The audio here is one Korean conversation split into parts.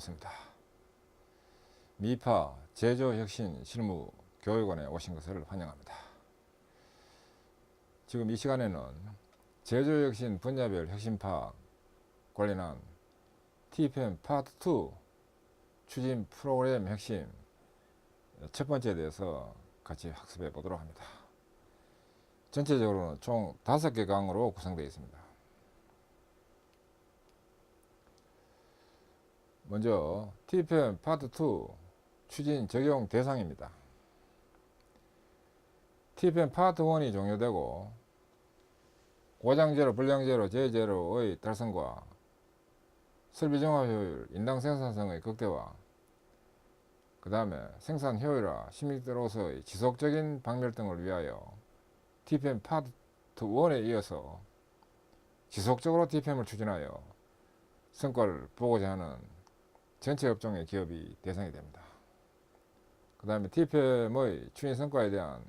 반갑습니다. 미파 제조혁신 실무 교육원에 오신 것을 환영합니다. 지금 이 시간에는 제조혁신 분야별 혁신 파악 관련한 TFM 파트 2 추진 프로그램 핵심 첫 번째에 대해서 같이 학습해 보도록 합니다. 전체적으로는 총 5개 강으로 구성되어 있습니다. 먼저 TFM 파트 2 추진 적용 대상입니다. TFM 파트 1이 종료되고 고장제로, 불량제로, 제제로의 달성과 설비정화 효율, 인당 생산성의 극대화, 그 다음에 생산 효율화, 시민들로서의 지속적인 박멸 등을 위하여 TFM 파트 1에 이어서 지속적으로 TFM을 추진하여 성과를 보고자 하는 전체 업종의 기업이 대상이 됩니다. 그 다음에 TFM의 추진 성과에 대한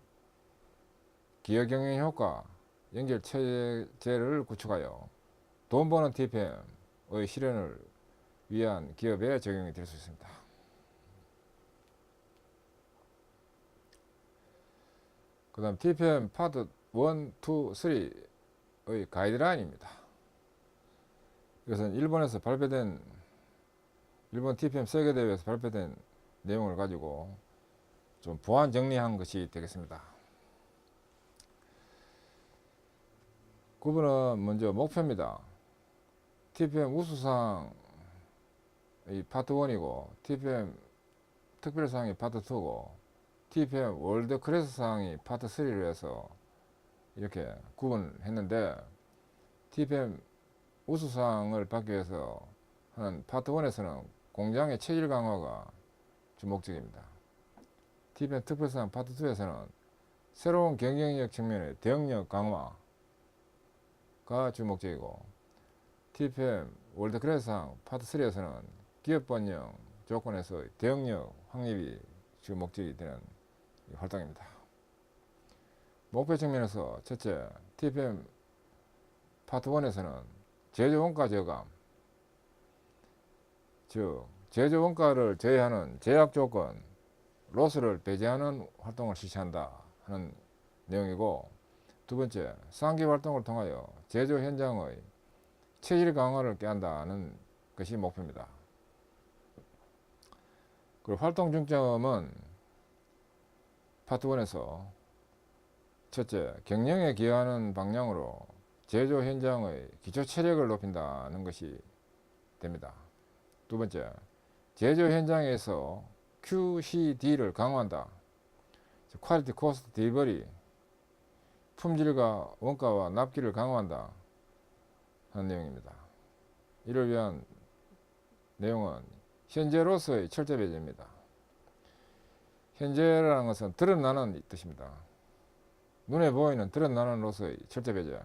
기업 경영 효과 연결 체제를 구축하여 돈 버는 TFM의 실현을 위한 기업에 적용이 될 수 있습니다. 그 다음 TFM 파트 1, 2, 3의 가이드라인입니다. 이것은 일본에서 발표된 일본 TFM 세계대회에서 발표된 내용을 가지고 좀 보완 정리한 것이 되겠습니다. 구분은 먼저 목표입니다. TFM 우수사항이 파트 1이고 TFM 특별사항이 파트 2고 TFM 월드 클래스 사항이 파트 3로 해서 이렇게 구분했는데, TFM 우수사항을 받기 위해서 하는 파트 1에서는 공장의 체질 강화가 주목적입니다. TFM 특별사항 파트 2에서는 새로운 경쟁력 측면의 대응력 강화가 주목적이고, TFM 월드 클래스 사항 파트 3에서는 기업 번영 조건에서 대응력 확립이 주목적이 되는 활동입니다. 목표 측면에서 첫째, TFM 파트 1에서는 제조 원가 저감, 즉 제조 원가를 제외하는 제약 조건, 로스를 배제하는 활동을 실시한다 하는 내용이고, 두 번째, 상기 활동을 통하여 제조 현장의 체질 강화를 꾀한다는 것이 목표입니다. 그리고 활동 중점은 파트 1에서 첫째, 경영에 기여하는 방향으로 제조 현장의 기초 체력을 높인다는 것이 됩니다. 두 번째, 제조 현장에서 QCD를 강화한다. 퀄리티 코스트 딜리버리, 품질과 원가와 납기를 강화한다 하는 내용입니다. 이를 위한 내용은 현재로서의 철저 배제입니다. 현재라는 것은 드러나는 뜻입니다. 눈에 보이는 드러나는 로서의 철저 배제.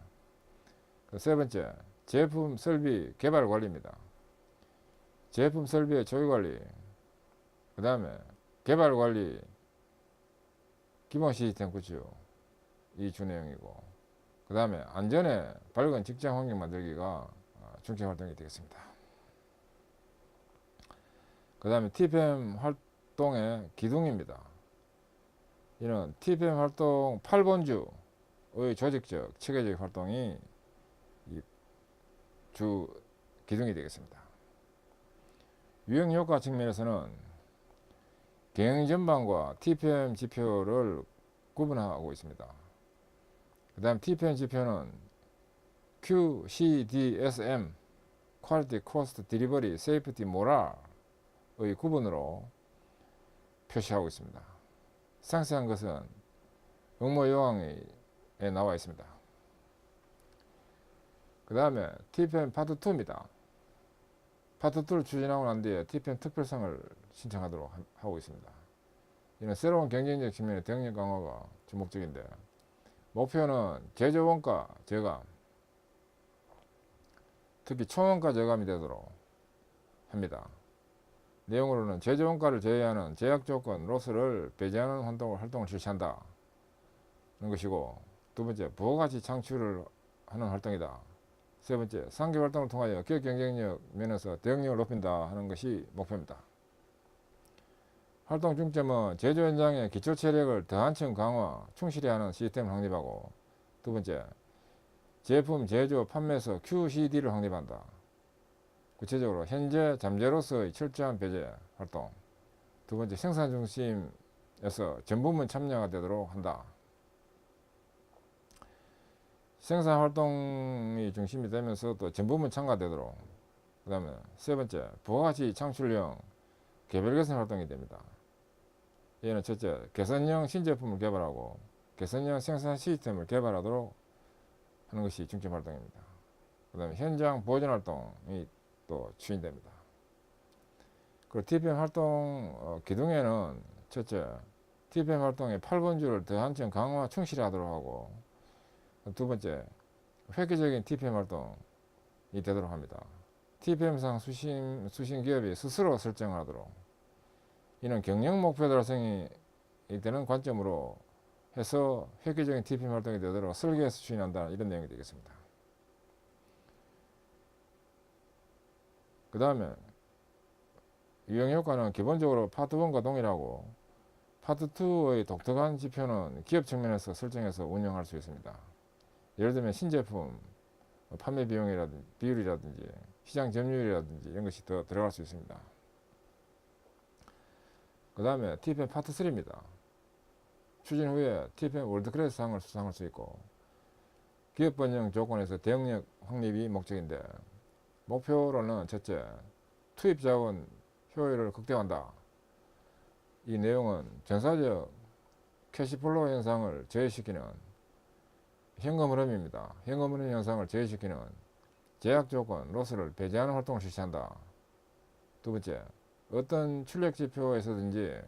세 번째, 제품 설비 개발 관리입니다. 제품 설비의 조기 관리, 그 다음에 개발 관리, 기본 시스템 구축, 이 주 내용이고, 그 다음에 안전에 밝은 직장 환경 만들기가 중점 활동이 되겠습니다. 그 다음에 TFM 활동의 기둥입니다. 이는 TFM 활동 8번주의 조직적, 체계적 활동이 주 기둥이 되겠습니다. 유형 효과 측면에서는 경영 전반과 TFM 지표를 구분하고 있습니다. 그 다음 TFM 지표는 QCDSM, Quality, Cost, Delivery, Safety, Morale의 구분으로 표시하고 있습니다. 상세한 것은 응모 요항에 나와 있습니다. 그 다음에 TFM 파트 2입니다. 파트 2를 추진하고 난 뒤에 TFM 특별상을 신청하도록 하고 있습니다. 이는 새로운 경쟁력 측면의 대응력 강화가 주목적인데, 목표는 제조 원가 저감, 특히 초원가 저감이 되도록 합니다. 내용으로는 제조 원가를 제외하는 제약 조건, 로스를 배제하는 활동을 실시한다는 것이고, 두 번째, 부가가치 창출을 하는 활동이다. 세 번째, 상기 활동을 통하여 기업 경쟁력 면에서 대응력을 높인다 하는 것이 목표입니다. 활동 중점은 제조 현장의 기초 체력을 더 한층 강화, 충실히 하는 시스템을 확립하고, 두 번째, 제품 제조, 판매에서 QCD를 확립한다. 구체적으로 현재 잠재로서의 철저한 배제 활동. 두 번째, 생산 중심에서 전 부문 참여가 되도록 한다. 생산 활동이 중심이 되면서 또 전 부문 참가되도록. 그 다음에 세 번째, 부가가치 창출형 개별 개선 활동이 됩니다. 얘는 첫째, 개선형 신제품을 개발하고 개선형 생산 시스템을 개발하도록 하는 것이 중점 활동입니다. 그 다음에 현장 보존 활동이 또 추진됩니다. 그리고 TPM 활동 기둥에는 첫째, TPM 활동의 8번주를 더 한층 강화 충실히 하도록 하고, 두 번째, 획기적인 TPM 활동이 되도록 합니다. TPM상 수신 기업이 스스로 설정하도록, 이는 경영 목표 달성이 되는 관점으로 해서 획기적인 TPM 활동이 되도록 설계해서 추진한다, 이런 내용이 되겠습니다. 그 다음에 유형 효과는 기본적으로 파트 1과 동일하고 파트 2의 독특한 지표는 기업 측면에서 설정해서 운영할 수 있습니다. 예를 들면 신제품 판매 비율이라든지 시장 점유율이라든지 이런 것이 더 들어갈 수 있습니다. 그 다음에 TPM 파트 3입니다. 추진 후에 TPM 월드클래스 상을 수상할 수 있고, 기업 번영 조건에서 대응력 확립이 목적인데, 목표로는 첫째, 투입 자원 효율을 극대화한다. 이 내용은 전사적 캐시플로우 현상을 제외시키는 현금 흐름입니다. 현금 흐름 현상을 제외시키는 제약 조건, 로스를 배제하는 활동을 실시한다. 두 번째, 어떤 출력 지표에서든지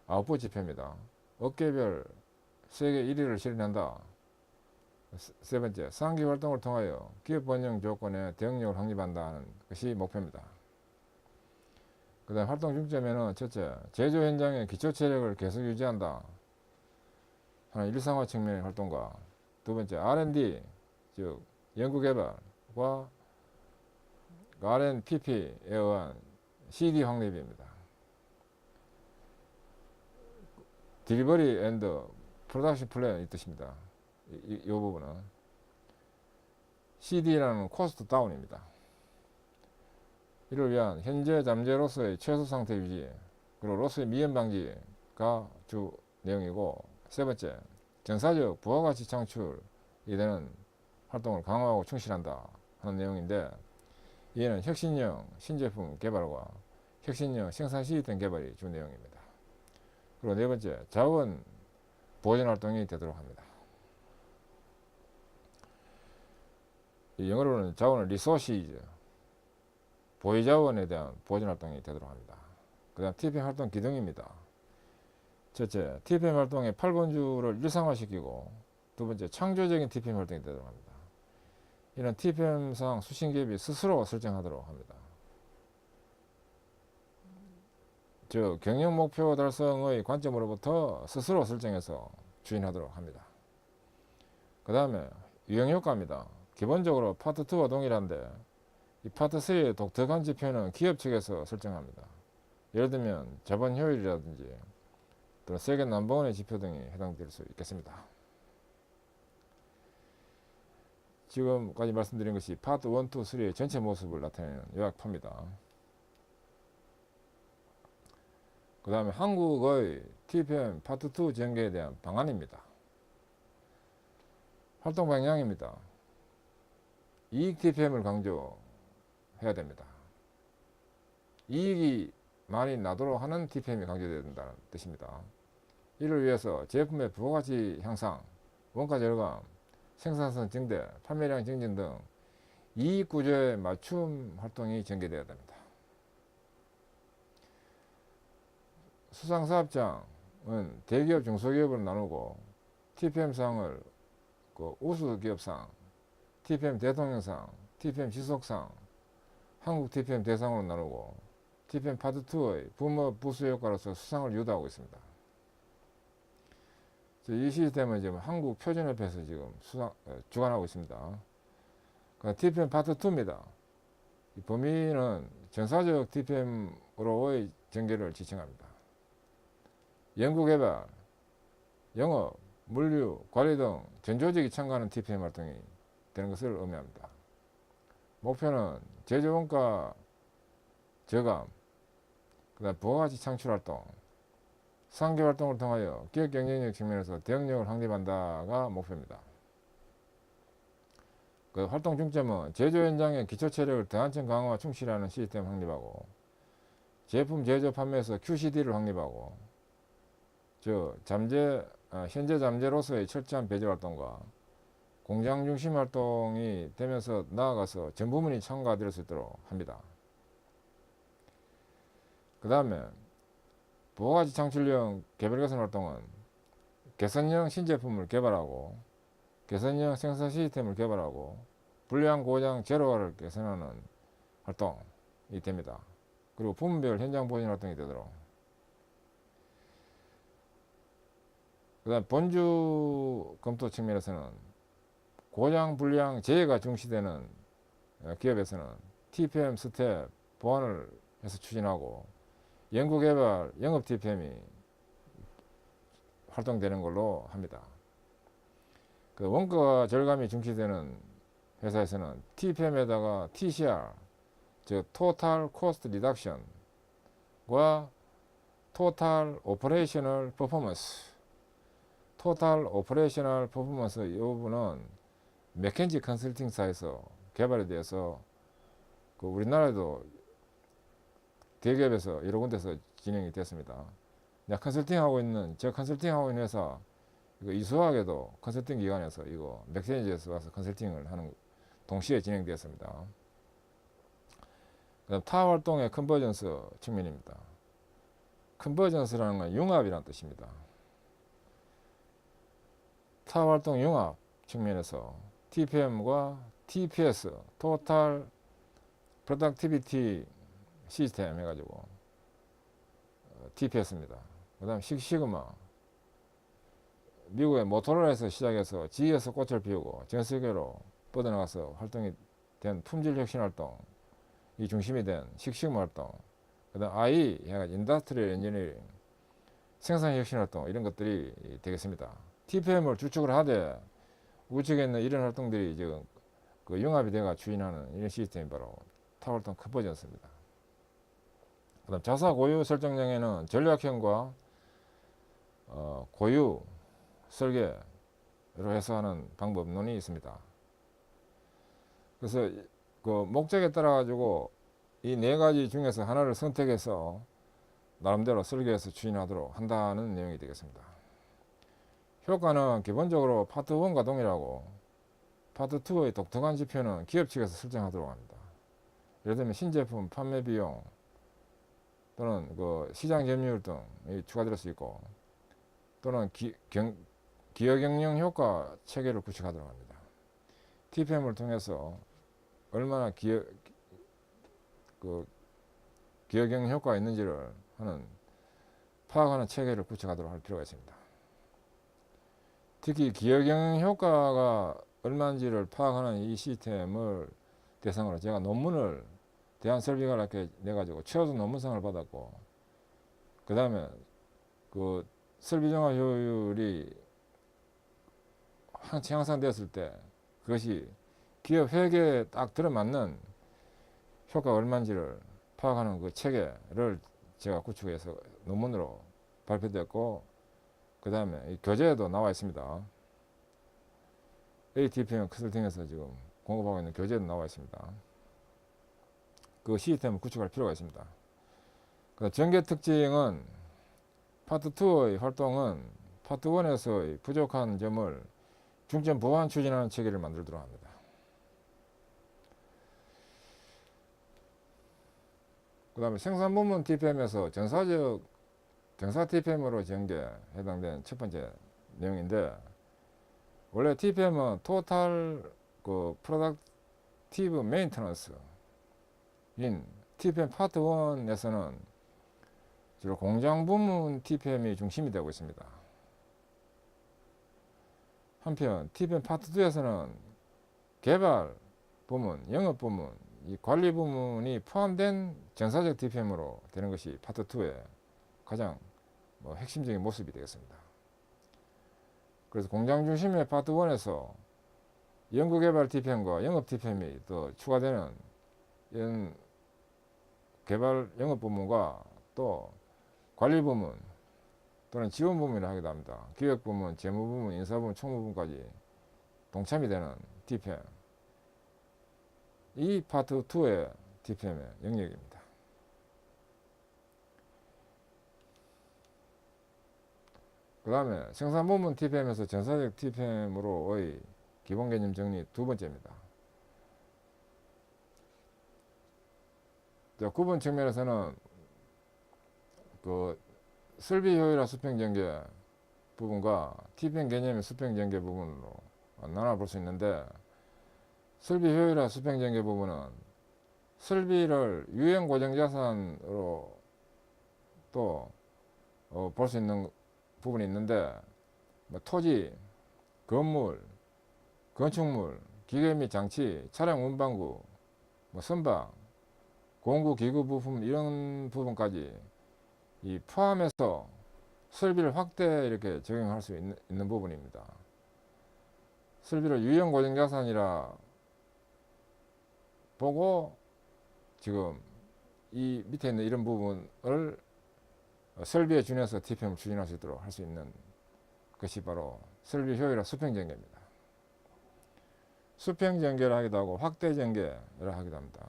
아웃풋 지표입니다. 업계별 세계 1위를 실현한다. 세 번째, 상기 활동을 통하여 기업 번영 조건에 대응력을 확립한다는 것이 목표입니다. 그 다음 활동 중점에는 첫째, 제조 현장의 기초 체력을 계속 유지한다 하는 일상화 측면의 활동과, 두 번째, R&D, 즉 연구개발과 R&PP에 의한 CD 확립입니다. 딜리버리 앤드 프로덕션 플랜 이 뜻입니다. 이 부분은 CD라는 코스트 다운입니다. 이를 위한 현재 잠재로서의 최소 상태 유지, 그리고 로스의 미연 방지가 주 내용이고, 세 번째, 전사적 부가가치 창출이 되는 활동을 강화하고 충실한다 하는 내용인데, 이에는 혁신형 신제품 개발과 혁신형 생산 시스템 개발이 주 내용입니다. 그리고 네 번째, 자원 보존 활동이 되도록 합니다. 영어로는 자원을 리소시즈, 보유 자원에 대한 보존 활동이 되도록 합니다. 그 다음 TPM 활동 기둥입니다. 첫째, TPM 활동의 8번주를 일상화시키고, 두 번째, 창조적인 TPM 활동이 되도록 합니다. 이는 TPM상 수신기업이 스스로 설정하도록 합니다. 즉 경영 목표 달성의 관점으로부터 스스로 설정해서 추진하도록 합니다. 그 다음에 유형 효과입니다. 기본적으로 파트 2와 동일한데, 이 파트 3의 독특한 지표는 기업 측에서 설정합니다. 예를 들면 자본 효율이라든지 또는 세계 넘버원의 지표 등이 해당될 수 있겠습니다. 지금까지 말씀드린 것이 파트 1, 2, 3의 전체 모습을 나타내는 요약표입니다. 그 다음에 한국의 TPM 파트 2 전개에 대한 방안입니다. 활동 방향입니다. 이익 TPM을 강조해야 됩니다. 이익이 많이 나도록 하는 TPM이 강조되어야 된다는 뜻입니다. 이를 위해서 제품의 부가가치 향상, 원가 절감, 생산성 증대, 판매량 증진 등 이익 구조에 맞춤 활동이 전개되어야 됩니다. 수상사업장은 대기업, 중소기업으로 나누고 TPM상을 우수기업상, TPM 대통령상, TPM 지속상, 한국 TPM 대상으로 나누고 TPM 파트 2의 붐업 부수 효과로서 수상을 유도하고 있습니다. 이 시스템은 지금 한국 표준협회에서 지금 주관하고 있습니다. TPM 파트 2입니다. 이 범위는 전사적 TPM으로의 전개를 지칭합니다. 연구개발, 영업, 물류, 관리 등 전 조직이 참가하는 TPM 활동이 되는 것을 의미합니다. 목표는 제조원가 저감, 그다음 부가가치 창출 활동, 상계 활동을 통하여 기업 경쟁력 측면에서 대응력을 확립한다가 목표입니다. 그 활동 중점은 제조 현장의 기초 체력을 더한층 강화와 충실하는 시스템 확립하고, 제품 제조 판매에서 QCD를 확립하고, 현재 잠재로서의 철저한 배제 활동과 공장 중심 활동이 되면서 나아가서 전 부문이 참가될 수 있도록 합니다. 그 다음에 부가가치 창출형 개발 개선 활동은 개선형 신제품을 개발하고, 개선형 생산 시스템을 개발하고, 불량 고장 제로화를 개선하는 활동이 됩니다. 그리고 부문별 현장 보진 활동이 되도록. 그 다음 본주 검토 측면에서는 고장 불량 재해가 중시되는 기업에서는 TPM 스텝 보완을 해서 추진하고, 연구개발 영업 TPM이 활동되는 걸로 합니다. 그 원가 절감이 중시되는 회사에서는 TPM에다가 TCR, 즉 Total Cost Reduction과 Total Operational Performance, 이 부분은 맥켄지 컨설팅사에서 개발에 대해서 그 우리나라에도 대기업에서 여러 군데서 진행이 됐습니다. 내가 컨설팅하고 있는 회사, 이거 이수학에도 컨설팅 기관에서 이거 맥켄지에서 와서 컨설팅을 하는 동시에 진행되었습니다. 그다음 타 활동의 컨버전스 측면입니다. 컨버전스라는 건 융합이라는 뜻입니다. 타 활동 융합 측면에서 TPM과 TPS, Total Productivity 시스템 해가지고 TPS입니다. 그 다음 식시그마, 미국의 모토로라에서 시작해서 G에서 꽃을 피우고 전 세계로 뻗어나가서 활동이 된 품질 혁신 활동, 이 중심이 된 식시그마 활동, 그 다음 I 해가지고 인더스트리얼 엔지니어링, 생산 혁신 활동, 이런 것들이 되겠습니다. TPM을 주축을 하되 우측에 있는 이런 활동들이 지금 그 융합이 돼가 추진하는 이런 시스템이 바로 타 활동 컨버전스입니다. 그 다음 자사 고유 설정량에는 전략형과 고유 설계로 해서 하는 방법론이 있습니다. 그래서 그 목적에 따라 가지고 이 네 가지 중에서 하나를 선택해서 나름대로 설계해서 추진하도록 한다는 내용이 되겠습니다. 효과는 기본적으로 파트 1과 동일하고 파트 2의 독특한 지표는 기업 측에서 설정하도록 합니다. 예를 들면 신제품 판매 비용 또는 그 시장 점유율 등이 추가될 수 있고, 또는 기여 경영 효과 체계를 구축하도록 합니다. TPM을 통해서 얼마나 기여 경영 효과가 있는지를 파악하는 체계를 구축하도록 할 필요가 있습니다. 특히 기여 경영 효과가 얼마인지를 파악하는 이 시스템을 대상으로 제가 논문을 대한설비관학회 내가지고 최우수 논문상을 받았고, 그 다음에 그 설비정화 효율이 향상되었을 때 그것이 기업 회계에 딱 들어맞는 효과가 얼마인지를 파악하는 그 체계를 제가 구축해서 논문으로 발표됐고, 그 다음에 교재에도 나와 있습니다. ATPM 컨설팅에서 지금 공급하고 있는 교재도 나와 있습니다. 그 시스템을 구축할 필요가 있습니다. 전개 특징은 파트 2의 활동은 파트 1에서의 부족한 점을 중점 보완 추진하는 체계를 만들도록 합니다. 그 다음에 생산부문 TPM에서 전사 TPM으로 전개에 해당되는 첫 번째 내용인데, 원래 TPM은 토탈 프로덕티브 메인터넌스 인 TPM 파트 1에서는 주로 공장 부문 TPM이 중심이 되고 있습니다. 한편 TPM 파트 2에서는 개발 부문, 영업 부문, 이 관리 부문이 포함된 전사적 TPM으로 되는 것이 파트 2의 가장 핵심적인 모습이 되겠습니다. 그래서 공장 중심의 파트 1에서 연구개발 TPM과 영업 TPM이 또 추가되는 이런 개발 영업 부문과 또 관리 부문 또는 지원 부문이라 하기도 합니다. 기획 부문, 재무 부문, 인사 부문, 총무 부문까지 동참이 되는 TPM. 이 파트 2의 TPM의 영역입니다. 그 다음에 생산 부문 TPM에서 전사적 TPM으로의 기본 개념 정리 두 번째입니다. 9번 측면에서는 그 설비 효율화 수평 전개 부분과 TPM 개념의 수평 전개 부분으로 나눠볼 수 있는데, 설비 효율화 수평 전개 부분은 설비를 유형 고정 자산으로 또 볼 수 있는 부분이 있는데, 토지, 건물, 건축물, 기계 및 장치, 차량 운반구, 선박, 공구 기구 부품 이런 부분까지 이 포함해서 설비를 확대 이렇게 적용할 수 있는 부분입니다. 설비를 유형 고정 자산이라 보고 지금 이 밑에 있는 이런 부분을 설비에 준해서 TPM을 추진할 수 있도록 할 수 있는 것이 바로 설비 효율화 수평 전개입니다. 수평 전개를 하기도 하고 확대 전개를 하기도 합니다.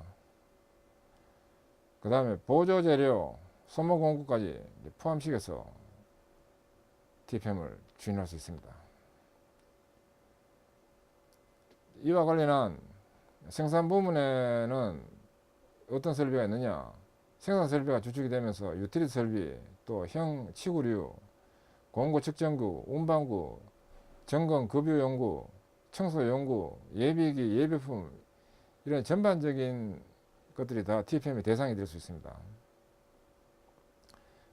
그 다음에 보조 재료, 소모 공구까지 포함시켜서 TPM을 추진할 수 있습니다. 이와 관련한 생산 부문에는 어떤 설비가 있느냐? 생산 설비가 주축이 되면서 유틸리티 설비, 또 형 치구류, 공구 측정구, 운반구, 점검 급유 연구, 청소 연구, 예비기, 예비품 이런 전반적인 것들이 다 TPM의 대상이 될 수 있습니다.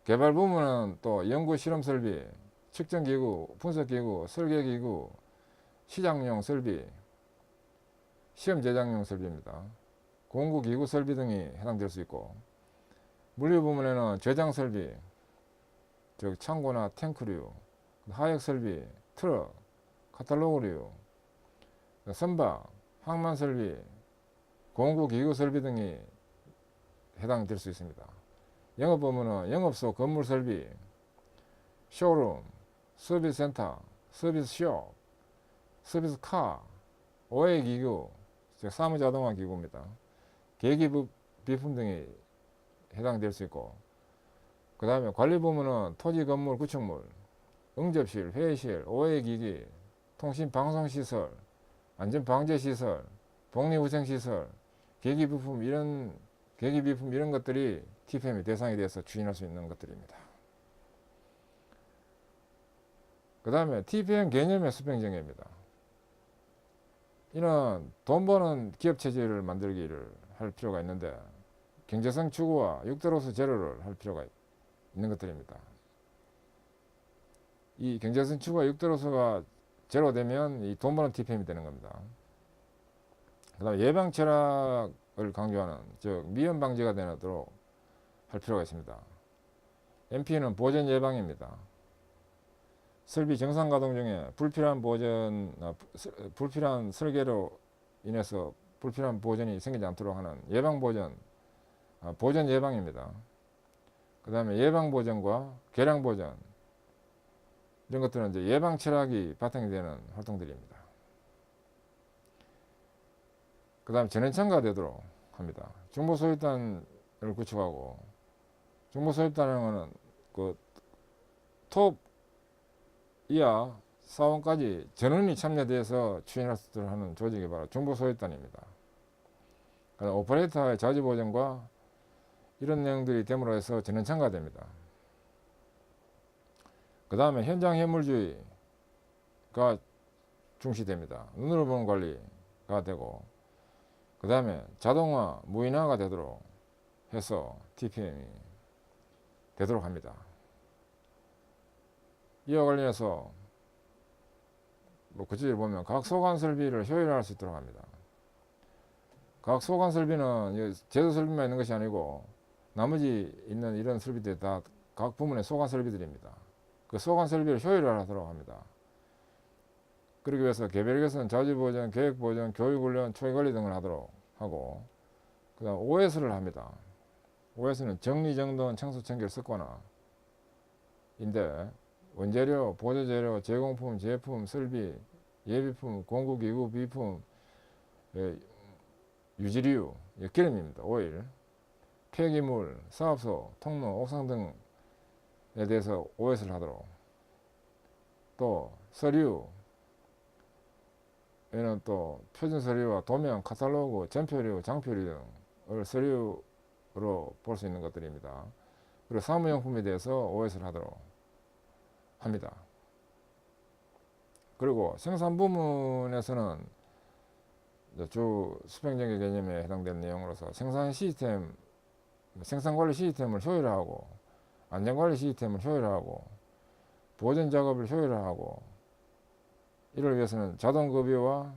개발 부문은 또 연구 실험 설비, 측정기구, 분석기구, 설계기구, 시장용 설비, 시험 제작용 설비입니다. 공구기구 설비 등이 해당될 수 있고, 물류 부문에는 제장 설비, 즉 창고나 탱크류, 하역 설비, 트럭, 카탈로그류, 선박, 항만 설비, 공구기구 설비 등이 해당될 수 있습니다. 영업 부문은 영업소 건물 설비, 쇼룸, 서비스 센터, 서비스 숍, 서비스 카, OA 기구, 즉 사무자동화 기구입니다. 계기 비품 등이 해당될 수 있고, 그 다음에 관리 부문은 토지, 건물, 구축물, 응접실, 회의실, OA 기기, 통신 방송 시설, 안전 방제 시설, 복리후생 시설, 계기 비품 이런 것들이 TPM의 대상이 되어서 추진할 수 있는 것들입니다. 그 다음에 TPM 개념의 수평 전개입니다. 이는 돈 버는 기업 체제를 만들기를 할 필요가 있는데, 경제성 추구와 6대로서 제로를 할 필요가 있는 것들입니다. 이 경제성 추구와 6대로서가 제로 되면 이 돈 버는 TPM이 되는 겁니다. 그 다음에 예방 철학을 강조하는, 즉 미연 방지가 되도록 할 필요가 있습니다. MP는 보전 예방입니다. 설비 정상 가동 중에 불필요한 설계로 인해서 불필요한 보전이 생기지 않도록 하는 예방 보전, 보전 예방입니다. 그 다음에 예방 보전과 개량 보전, 이런 것들은 이제 예방 철학이 바탕이 되는 활동들입니다. 그 다음에 전해창가 되도록 합니다. 중보소유단을 구축하고, 중보소유단은 것은 그 톱 이하 사원까지 전원이 참여돼서 추진할 수 있도록 하는 조직이 바로 중보소유단입니다. 오퍼레이터의 자주보전과 이런 내용들이 됨으로 해서 전원창가 됩니다. 그 다음에 현장 현물주의가 중시됩니다. 눈으로 보는 관리가 되고, 그 다음에 자동화, 무인화가 되도록 해서 TPM이 되도록 합니다. 이와 관련해서 구체적으로 보면 각 소관 설비를 효율화할 수 있도록 합니다. 각 소관 설비는 제도 설비만 있는 것이 아니고 나머지 있는 이런 설비들이 다 각 부문의 소관 설비들입니다. 그 소관 설비를 효율화하도록 합니다. 그러기 위해서 개별 개선, 자주보전, 계획보전, 교육훈련, 초기관리 등을 하도록 하고, 그 다음 OS를 합니다. OS는 정리정돈, 청소, 청결, 습관화인데, 원재료, 보조재료, 제공품, 제품, 설비, 예비품, 공구기구, 비품, 유지류, 기름입니다. 오일, 폐기물, 사업소, 통로, 옥상 등에 대해서 OS를 하도록, 또 서류, 얘는 또 표준 서류와 도면, 카탈로그, 전표류, 장표류 등을 서류로 볼 수 있는 것들입니다. 그리고 사무용품에 대해서 OS를 하도록 합니다. 그리고 생산 부문에서는 주 수평정의 개념에 해당되는 내용으로서 생산 시스템, 생산관리 시스템을 효율화하고, 안전관리 시스템을 효율화하고, 보존 작업을 효율화하고, 이를 위해서는 자동급유와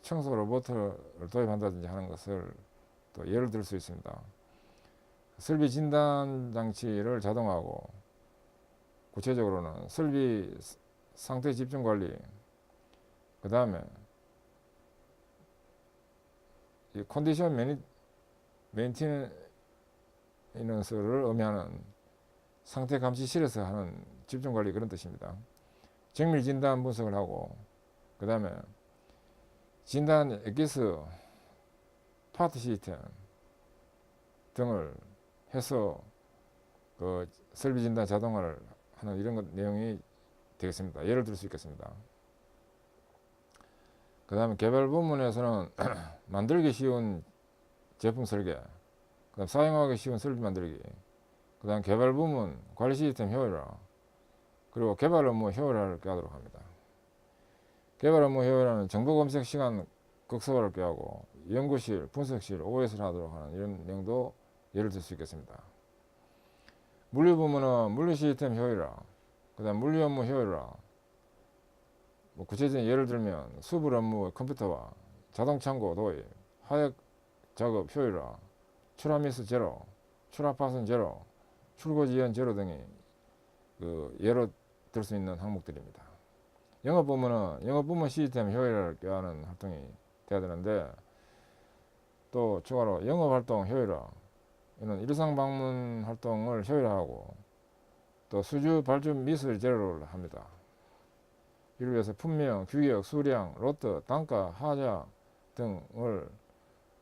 청소 로봇을 도입한다든지 하는 것을 또 예를 들 수 있습니다. 설비 진단 장치를 자동화하고, 구체적으로는 설비 상태 집중 관리, 그 다음에 컨디션 메인티넌스를 의미하는 상태 감시실에서 하는 집중 관리, 그런 뜻입니다. 정밀 진단 분석을 하고, 그 다음에 진단 엑기스 파트 시스템 등을 해서 그 설비 진단 자동화를 하는 이런 것 내용이 되겠습니다. 예를 들 수 있겠습니다. 그 다음에 개발 부문에서는 만들기 쉬운 제품 설계, 그 다음 사용하기 쉬운 설비 만들기, 그 다음 개발 부문 관리 시스템 효율화, 그리고 개발 업무 효율화를 꾀하도록 합니다. 개발 업무 효율화는 정보 검색 시간 극소화를 꾀하고, 연구실, 분석실, OS를 하도록 하는 이런 내용도 예를 들 수 있겠습니다. 물류 부문은 물류 시스템 효율화, 그 다음 물류 업무 효율화, 구체적인 예를 들면 수불 업무 컴퓨터화, 자동 창고 도입, 하역 작업 효율화, 출하 미스 제로, 출하 파손 제로, 출고 지연 제로 등이 예로 들 수 있는 항목들입니다. 영업 부문은 영업 부문 시스템 효율화를 꾀하는 활동이 돼야 되는데, 또 추가로 영업 활동 효율화, 이는 일상 방문 활동을 효율화하고, 또 수주 발주 미스 제로를 합니다. 이를 위해서 품명, 규격, 수량, 로트, 단가, 하자 등을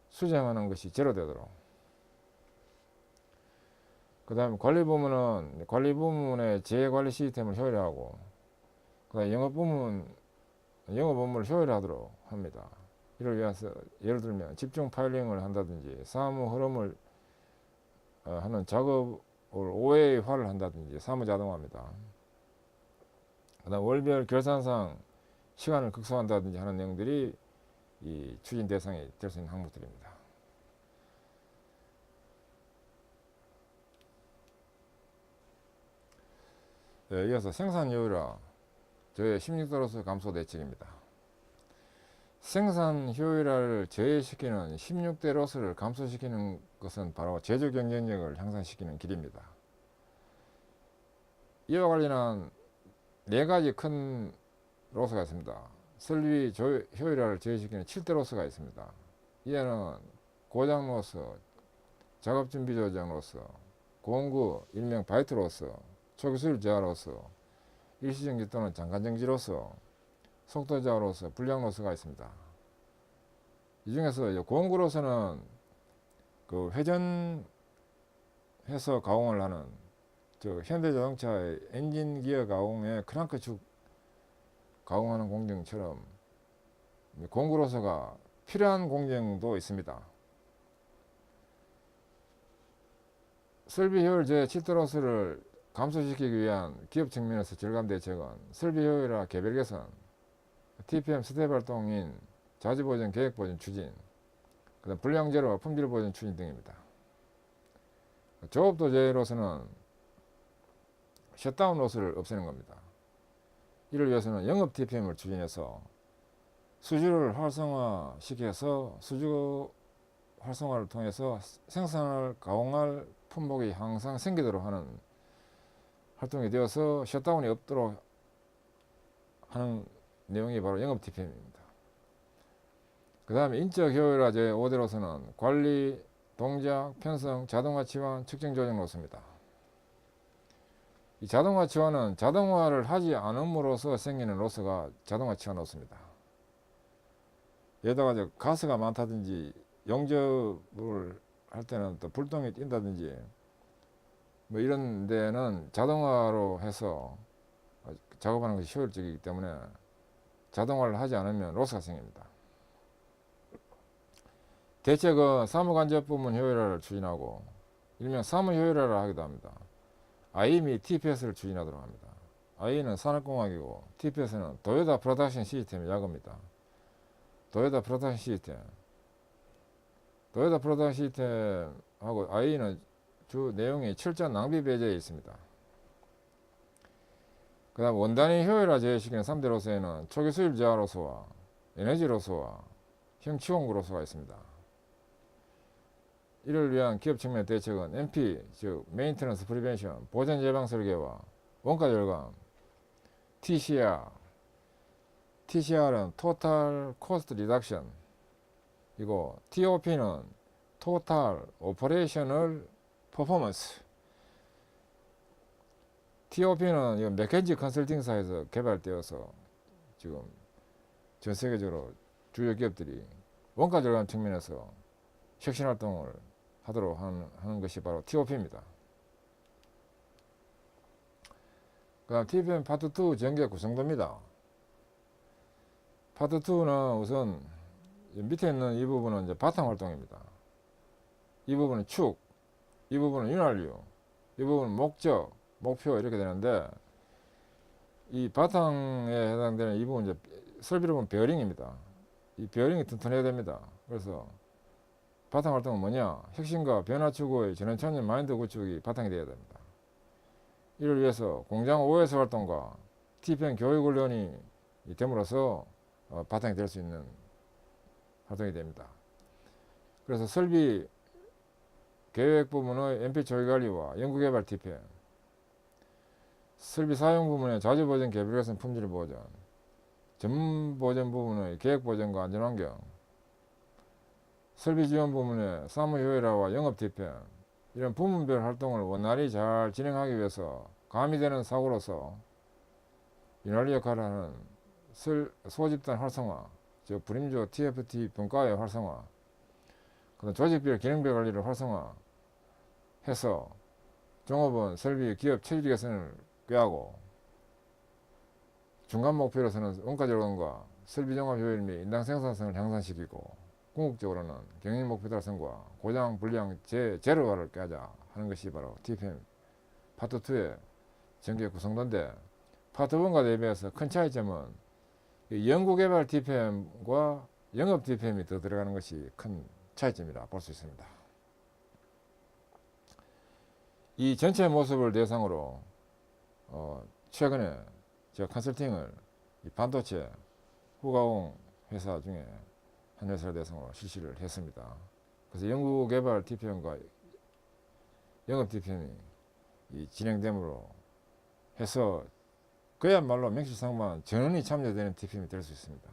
수정하는 것이 제로되도록. 그 다음에 관리 부문은 관리 부문의 재관리 시스템을 효율화하고, 그 다음에 영업 업무를 효율화하도록 합니다. 이를 위해서 예를 들면 집중 파일링을 한다든지, 사무 흐름을 하는 작업을 OA화를 한다든지, 사무 자동화입니다. 그 다음 월별 결산상 시간을 극소화한다든지 하는 내용들이 이 추진 대상이 될 수 있는 항목들입니다. 네, 이어서 생산 효율화, 저의 16도로스 감소 대책입니다. 생산 효율화를 저해시키는 16대 로스를 감소시키는 것은 바로 제조 경쟁력을 향상시키는 길입니다. 이와 관련한 네 가지 큰 로스가 있습니다. 설비 효율화를 저해시키는 7대 로스가 있습니다. 이에는 고장 로스, 작업 준비 조정 로스, 공구, 일명 바이트 로스, 초기 수율 저하 로스, 일시정지 또는 잠깐정지 로스, 속도 저하 로스, 불량 로스가 있습니다. 이 중에서 공구 로스는 회전해서 가공을 하는 현대자동차의 엔진 기어 가공의 크랑크축 가공하는 공정처럼 공구 로스가 필요한 공정도 있습니다. 설비 효율 저해 7대 로스를 감소시키기 위한 기업 측면에서 절감 대책은 설비 효율화 개별 개선, TPM 스텝 활동인 자주보전, 계획보전 추진, 그다음 불량 제로와 품질 보전 추진 등입니다. 조업도 저해로서는 셧다운 로스를 없애는 겁니다. 이를 위해서는 영업 TPM을 추진해서 수주를 활성화시켜서 수주 활성화를 통해서 생산을 가공할 품목이 항상 생기도록 하는 활동이 되어서 셧다운이 없도록 하는 내용이 바로 영업 TPM입니다. 그 다음에 인적 효율화 제 5대로서는 관리, 동작, 편성, 자동화 치환, 측정 조정 로서입니다. 이 자동화 치환은 자동화를 하지 않음으로써 생기는 로스가 자동화 치환 로스입니다. 여기다가 이제 가스가 많다든지 용접을 할 때는 또 불똥이 뛴다든지 뭐 이런 데는 자동화로 해서 작업하는 것이 효율적이기 때문에 자동화를 하지 않으면 로스가 생깁니다. 대책은 사무간접 부문 효율화를 추진하고 일명 사무 효율화를 하기도 합니다. I 및 TPS를 추진하도록 합니다. I는 산업공학이고 TPS는 도요타 프로덕션 시스템의 약어입니다. 도요타 프로덕션 시스템. 도요타 프로덕션 시스템하고 I는 주 내용이 철저한 낭비 배제에 있습니다. 그 다음 원단위 효율화 제외시키는 3대 로스에는 초기 수입 저하 로스와 에너지 로스와 형치공구 로스가 있습니다. 이를 위한 기업 측면 대책은 MP, 즉 메인터넌스 프리벤션, 보전 예방 설계와 원가 절감, TCR은 토탈 코스트 리덕션 이고 TOP는 토탈 오퍼레이셔널 퍼포먼스. TOP는 맥켄지 컨설팅사에서 개발되어서 지금 전 세계적으로 주요 기업들이 원가 절감 측면에서 혁신 활동을 하도록 하는 것이 바로 TOP입니다. 그 다음 TPM 파트 2 전개 구성도입니다. 파트 2는 우선 밑에 있는 이 부분은 이제 바탕 활동입니다. 이 부분은 축, 이 부분은 윤활유, 이 부분은 목적, 목표 이렇게 되는데 이 바탕에 해당되는 이 부분 이제 설비로 보면 베어링입니다. 이 베어링이 튼튼해야 됩니다. 그래서 바탕 활동은 뭐냐? 혁신과 변화 추구의 전원천년 마인드 구축이 바탕이 되어야 됩니다. 이를 위해서 공장 OS 활동과 TPM 교육 훈련이 됨으로써 바탕이 될 수 있는 활동이 됩니다. 그래서 설비 계획 부문의 MP 조기 관리와 연구개발 TPM, 설비 사용 부문의 자주 보전 개별 개선 품질 보전, 전문 보전 부문의 계획 보전과 안전환경, 설비 지원 부문의 사무 효율화와 영업 TPM, 이런 부문별 활동을 원활히 잘 진행하기 위해서 가미되는 사고로서 윤활유 역할을 하는 소집단 활성화, 즉 불임조 TFT 분과의 활성화, 그다음 조직별 기능별 관리를 활성화해서 종업원 설비 기업 체질 개선을 꾀하고 중간 목표로서는 원가 절감과 설비 종합 효율 및 인당 생산성을 향상시키고 궁극적으로는 경영 목표 달성과 고장 불량 제로화를 꾀하자 하는 것이 바로 TPM 파트 2의 전개 구성도인데 파트 1과 대비해서 큰 차이점은 연구개발 TPM과 영업 TPM이 더 들어가는 것이 큰 차이점이라 볼 수 있습니다. 이 전체 모습을 대상으로 최근에 제가 컨설팅을 이 반도체 후가공 회사 중에 한 회사를 대상으로 실시를 했습니다. 그래서 연구개발 TPM과 영업 TPM이 진행됨으로 해서 그야말로 명실상부한 전원이 참여되는 TPM이 될 수 있습니다.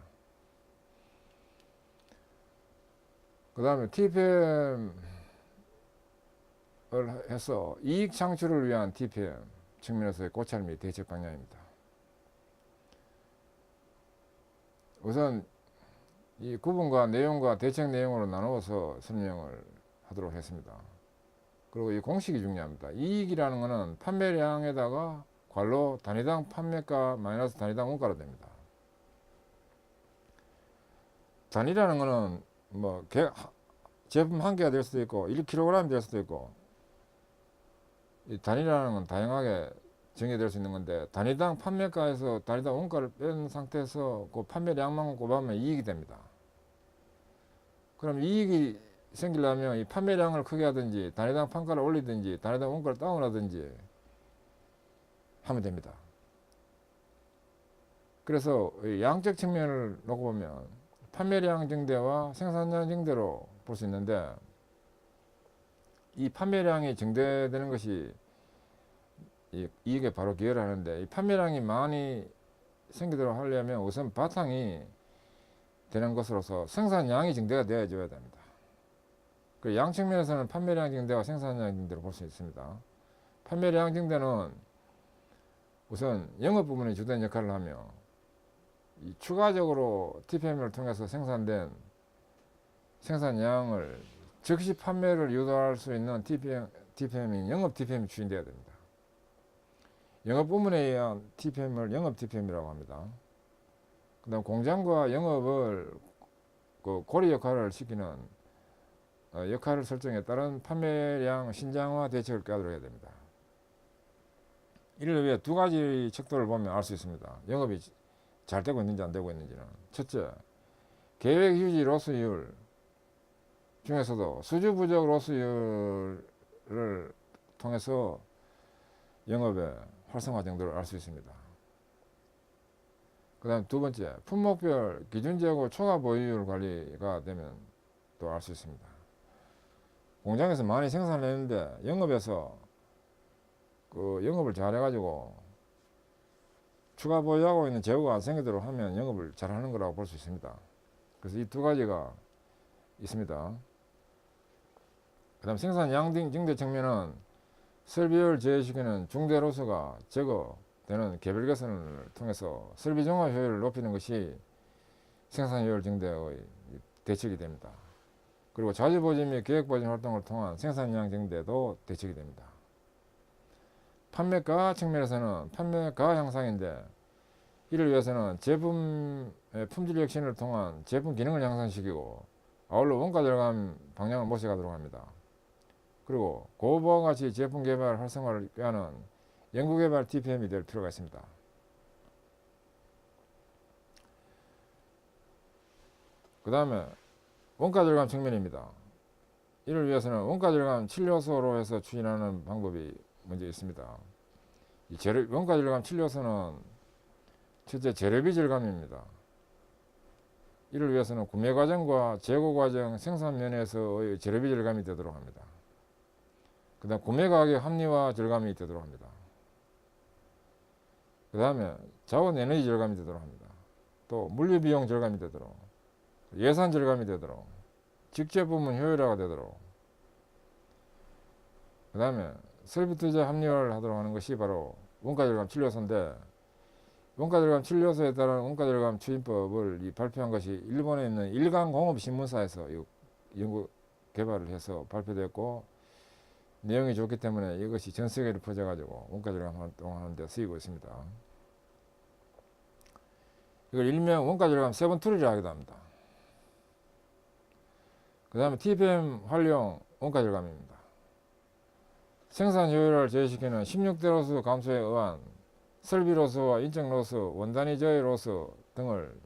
그 다음에 TPM을 해서 이익 창출을 위한 TPM 측면에서의 고찰 및 대책 방향입니다. 우선 이 구분과 내용과 대책 내용으로 나누어서 설명을 하도록 했습니다. 그리고 이 공식이 중요합니다. 이익이라는 것은 판매량에다가 괄호 단위당 판매가 마이너스 단위당 원가로 됩니다. 단위라는 것은 뭐 제품 한 개가 될 수도 있고 1kg이 될 수도 있고 이 단위라는 건 다양하게 정해될 수 있는 건데 단위당 판매가에서 단위당 원가를 뺀 상태에서 그 판매량만 곱하면 이익이 됩니다. 그럼 이익이 생기려면 이 판매량을 크게 하든지 단위당 판가를 올리든지 단위당 원가를 다운하든지 하면 됩니다. 그래서 양적 측면을 놓고 보면 판매량 증대와 생산량 증대로 볼 수 있는데, 이 판매량이 증대되는 것이 이익에 바로 기여를 하는데, 이 판매량이 많이 생기도록 하려면 우선 바탕이 되는 것으로서 생산량이 증대가 되어줘야 됩니다. 그 양 측면에서는 판매량 증대와 생산량 증대로 볼 수 있습니다. 판매량 증대는 우선 영업 부문이 주된 역할을 하며, 이 추가적으로 TPM을 통해서 생산된 생산량을 즉시 판매를 유도할 수 있는 TPM이 영업 TPM이 추진되어야 됩니다. 영업 부문에 의한 TPM을 영업 TPM이라고 합니다. 그 다음 공장과 영업을 그 고리 역할을 시키는 역할을 설정에 따른 판매량 신장화 대책을 꾀하도록 해야 됩니다. 이를 위해 두 가지 척도를 보면 알 수 있습니다. 영업이 잘 되고 있는지 안 되고 있는지는. 첫째, 계획 유지 로스율 중에서도 수주 부족 로스율을 통해서 영업의 활성화 정도를 알 수 있습니다. 그 다음 두 번째, 품목별 기준재고 초과 보유율 관리가 되면 또 알 수 있습니다. 공장에서 많이 생산을 했는데 영업에서 그 영업을 잘 해가지고 추가 보유하고 있는 재고가 안 생기도록 하면 영업을 잘 하는 거라고 볼 수 있습니다. 그래서 이 두 가지가 있습니다. 그 다음 생산량 증대 측면은 설비율 제외시키는 중대 로스가 제거되는 개별 개선을 통해서 설비 종합 효율을 높이는 것이 생산 효율 증대의 대책이 됩니다. 그리고 자주 보진 및 계획 보진 활동을 통한 생산량 증대도 대책이 됩니다. 판매가 측면에서는 판매가 향상인데, 이를 위해서는 제품의 품질 혁신을 통한 제품 기능을 향상시키고 아울러 원가 절감 방향을 모색하도록 합니다. 그리고 고부와 가치 제품 개발 활성화를 꾀하는 연구개발 TPM이 될 필요가 있습니다. 그 다음에 원가 절감 측면입니다. 이를 위해서는 원가 절감 7요소로 해서 추진하는 방법이 먼저 있습니다. 이 원가 절감 7요소는 첫째, 재료비 절감입니다. 이를 위해서는 구매 과정과 재고 과정, 생산 면에서의 재료비 절감이 되도록 합니다. 그 다음 구매 가격 합리화 절감이 되도록 합니다. 그 다음에 자원 에너지 절감이 되도록 합니다. 또 물류 비용 절감이 되도록, 예산 절감이 되도록, 직접 부문 효율화가 되도록, 그 다음에 설비 투자 합리화를 하도록 하는 것이 바로 원가 절감 7요소인데, 원가 절감 7요소에 따른 원가 절감 추진법을 발표한 것이 일본에 있는 일간공업신문사에서 연구 개발을 해서 발표됐고, 내용이 좋기 때문에 이것이 전 세계로 퍼져가지고 원가 절감 활동하는 데 쓰이고 있습니다. 이걸 일명 원가 절감 세븐툴이라고 하기도 합니다. 그 다음에 TPM 활용 원가 절감입니다. 생산 효율을 제외시키는 16대 로스 감소에 의한 설비 로스와 인적 로스, 원단위 저해 로스 등을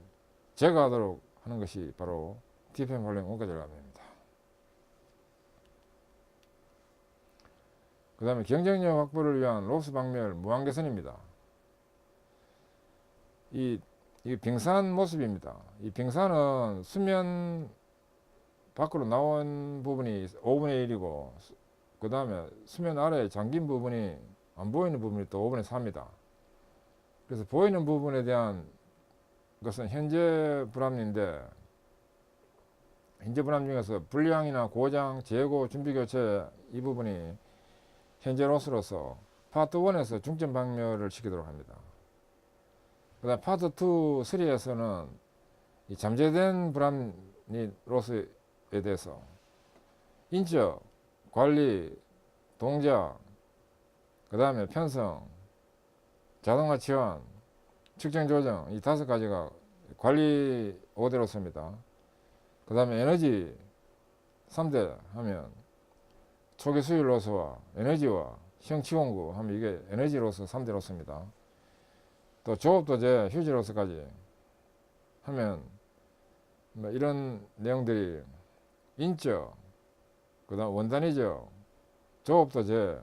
제거하도록 하는 것이 바로 TPM 활용 원가 절감입니다. 그 다음에 경쟁력 확보를 위한 로스 박멸 무한 개선입니다. 이 빙산 모습입니다. 이 빙산은 수면 밖으로 나온 부분이 5분의 1이고, 그 다음에 수면 아래 잠긴 부분이 안 보이는 부분이 또 5분의 4입니다. 그래서 보이는 부분에 대한 것은 현재 불합리인데, 현재 불합리 중에서 불량이나 고장, 재고, 준비 교체 이 부분이 현재 로스로서 파트 1에서 중점 박멸을 시키도록 합니다. 그 다음 파트 2, 3에서는 이 잠재된 불합리 로스에 대해서 인적, 관리, 동작, 그 다음에 편성, 자동화 지원, 측정 조정, 이 5가지가 관리 5대 로스입니다. 그 다음에 에너지 3대 하면 초기 수율 로스와 에너지와 형치공구 하면 이게 에너지 로스 3대 로스입니다. 또 조업 도제, 휴지 로스까지 하면 뭐 이런 내용들이 인적, 그 다음 원단위적, 조업 도제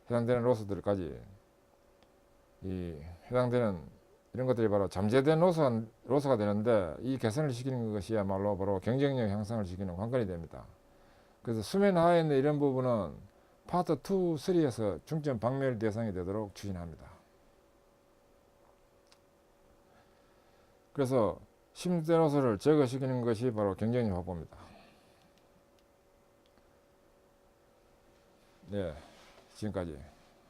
해당되는 로스들까지 이 해당되는 이런 것들이 바로 잠재된 로스가 되는데, 이 개선을 시키는 것이야말로 바로 경쟁력 향상을 시키는 관건이 됩니다. 그래서 수면 하에 있는 이런 부분은 파트 2, 3에서 중점 박멸 대상이 되도록 추진합니다. 그래서 심대 로스를 제거시키는 것이 바로 경쟁력 확보입니다. 네, 지금까지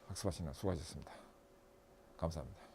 학습하시는 수고하셨습니다. 감사합니다.